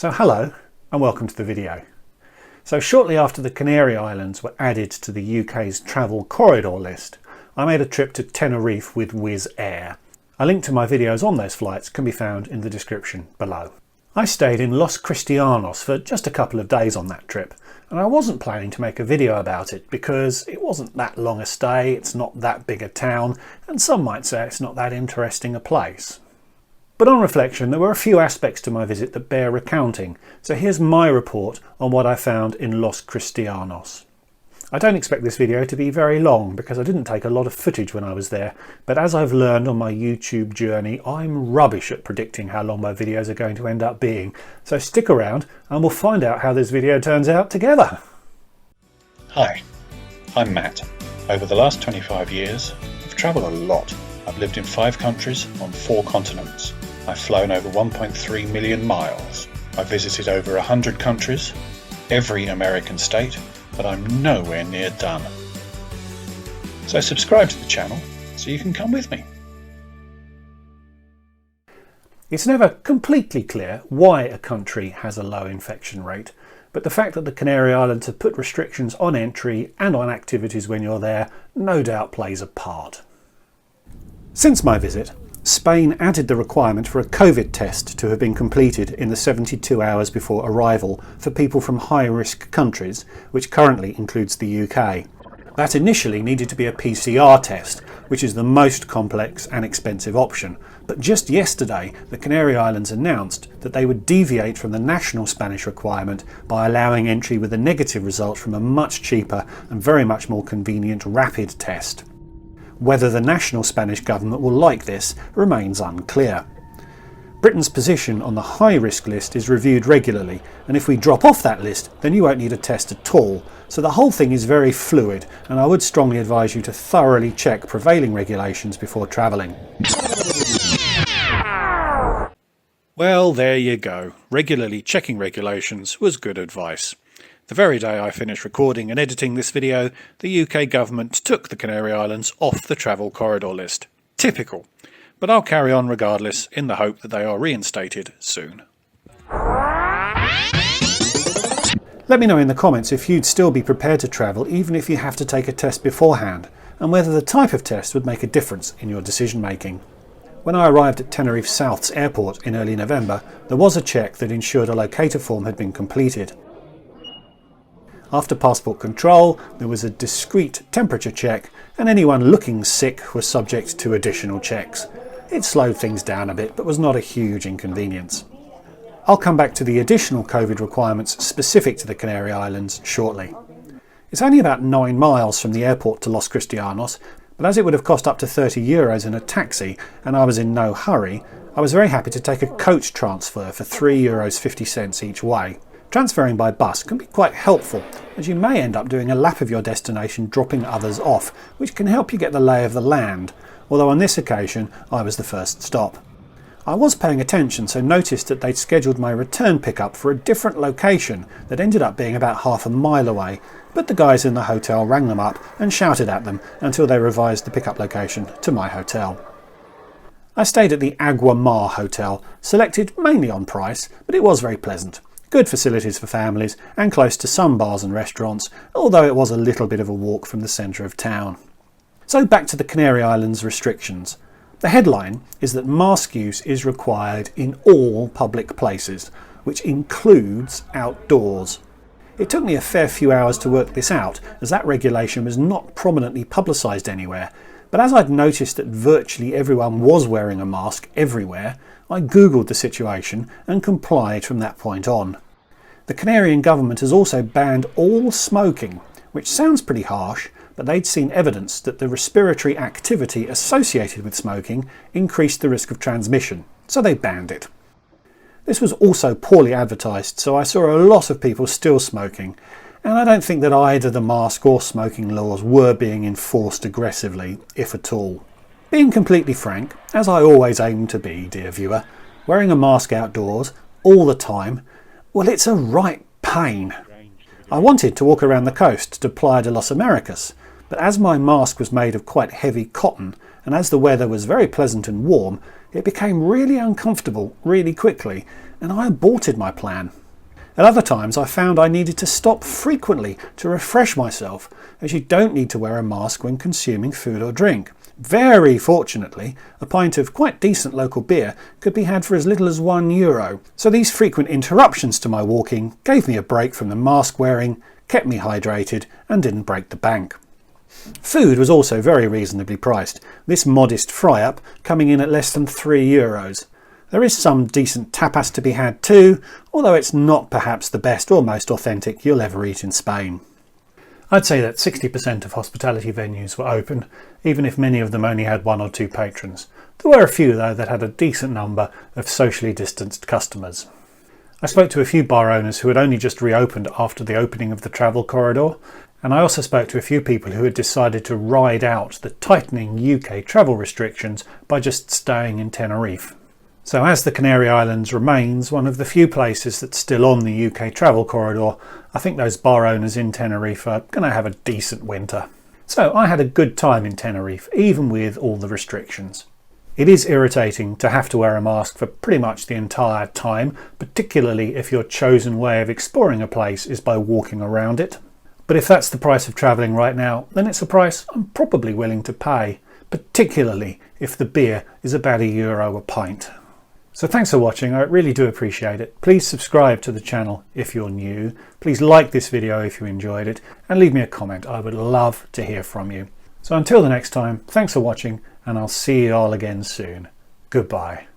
So hello and welcome to the video. So shortly after the Canary Islands were added to the UK's travel corridor list, I made a trip to Tenerife with Wizz Air. A link to my videos on those flights can be found in the description below. I stayed in Los Cristianos for just a couple of days on that trip, and I wasn't planning to make a video about it because it wasn't that long a stay, it's not that big a town, and some might say it's not that interesting a place. But on reflection, there were a few aspects to my visit that bear recounting, so here's my report on what I found in Los Cristianos. I don't expect this video to be very long because I didn't take a lot of footage when I was there, but as I've learned on my YouTube journey, I'm rubbish at predicting how long my videos are going to end up being, so stick around and we'll find out how this video turns out together. Hi, I'm Matt. Over the last 25 years, I've travelled a lot. I've lived in 5 countries on 4 continents. I've flown over 1.3 million miles. I've visited over 100 countries, every American state, but I'm nowhere near done. So subscribe to the channel so you can come with me. It's never completely clear why a country has a low infection rate, but the fact that the Canary Islands have put restrictions on entry and on activities when you're there no doubt plays a part. Since my visit, Spain added the requirement for a COVID test to have been completed in the 72 hours before arrival for people from high-risk countries, which currently includes the UK. That initially needed to be a PCR test, which is the most complex and expensive option. But just yesterday, the Canary Islands announced that they would deviate from the national Spanish requirement by allowing entry with a negative result from a much cheaper and very much more convenient rapid test. Whether the national Spanish government will like this remains unclear. Britain's position on the high-risk list is reviewed regularly, and if we drop off that list then you won't need a test at all, so the whole thing is very fluid, and I would strongly advise you to thoroughly check prevailing regulations before travelling. Well, there you go. Regularly checking regulations was good advice. The very day I finished recording and editing this video, the UK government took the Canary Islands off the travel corridor list. Typical. But I'll carry on regardless in the hope that they are reinstated soon. Let me know in the comments if you'd still be prepared to travel even if you have to take a test beforehand, and whether the type of test would make a difference in your decision making. When I arrived at Tenerife South's airport in early November, there was a check that ensured a locator form had been completed. After passport control, there was a discreet temperature check, and anyone looking sick was subject to additional checks. It slowed things down a bit, but was not a huge inconvenience. I'll come back to the additional COVID requirements specific to the Canary Islands shortly. It's only about 9 miles from the airport to Los Cristianos, but as it would have cost up to €30 in a taxi, and I was in no hurry, I was very happy to take a coach transfer for €3.50 each way. Transferring by bus can be quite helpful, as you may end up doing a lap of your destination dropping others off, which can help you get the lay of the land, although on this occasion I was the first stop. I was paying attention, so noticed that they'd scheduled my return pickup for a different location that ended up being about half a mile away, but the guys in the hotel rang them up and shouted at them until they revised the pickup location to my hotel. I stayed at the Aguamar Hotel, selected mainly on price, but it was very pleasant. Good facilities for families and close to some bars and restaurants, although it was a little bit of a walk from the centre of town. So back to the Canary Islands restrictions. The headline is that mask use is required in all public places, which includes outdoors. It took me a fair few hours to work this out, as that regulation was not prominently publicised anywhere, but as I'd noticed that virtually everyone was wearing a mask everywhere, I googled the situation and complied from that point on. The Canarian government has also banned all smoking, which sounds pretty harsh, but they'd seen evidence that the respiratory activity associated with smoking increased the risk of transmission, so they banned it. This was also poorly advertised, so I saw a lot of people still smoking, and I don't think that either the mask or smoking laws were being enforced aggressively, if at all. Being completely frank, as I always aim to be, dear viewer, wearing a mask outdoors, all the time, well, it's a right pain. I wanted to walk around the coast to Playa de los Americas, but as my mask was made of quite heavy cotton, and as the weather was very pleasant and warm, it became really uncomfortable really quickly, and I aborted my plan. At other times I found I needed to stop frequently to refresh myself, as you don't need to wear a mask when consuming food or drink. Very fortunately, a pint of quite decent local beer could be had for as little as €1, so these frequent interruptions to my walking gave me a break from the mask wearing, kept me hydrated and didn't break the bank. Food was also very reasonably priced, this modest fry-up coming in at less than €3. There is some decent tapas to be had too, although it's not perhaps the best or most authentic you'll ever eat in Spain. I'd say that 60% of hospitality venues were open, even if many of them only had 1 or 2 patrons. There were a few though that had a decent number of socially distanced customers. I spoke to a few bar owners who had only just reopened after the opening of the travel corridor, and I also spoke to a few people who had decided to ride out the tightening UK travel restrictions by just staying in Tenerife. So as the Canary Islands remains one of the few places that's still on the UK travel corridor, I think those bar owners in Tenerife are going to have a decent winter. So I had a good time in Tenerife, even with all the restrictions. It is irritating to have to wear a mask for pretty much the entire time, particularly if your chosen way of exploring a place is by walking around it. But if that's the price of travelling right now, then it's a price I'm probably willing to pay, particularly if the beer is about €1 a pint. So thanks for watching, I really do appreciate it. Please subscribe to the channel if you're new. Please like this video if you enjoyed it, and leave me a comment. I would love to hear from you. So until the next time, thanks for watching, and I'll see you all again soon. Goodbye.